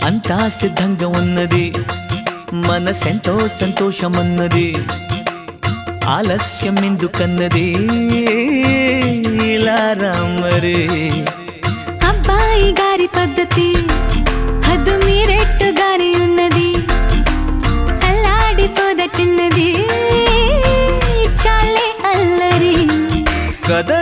అంతా సిద్ధంగా ఉన్నది, మనసెంతో సంతోషమన్నది, ఆలస్యం ఎందుకన్నది, ఇలా రామరే. అబ్బాయి గారి పద్ధతి హద్దు మీరెట్టుగానే ఉన్నది, అల్లాడిపోద చిన్నది, చాలే అల్లరి కథ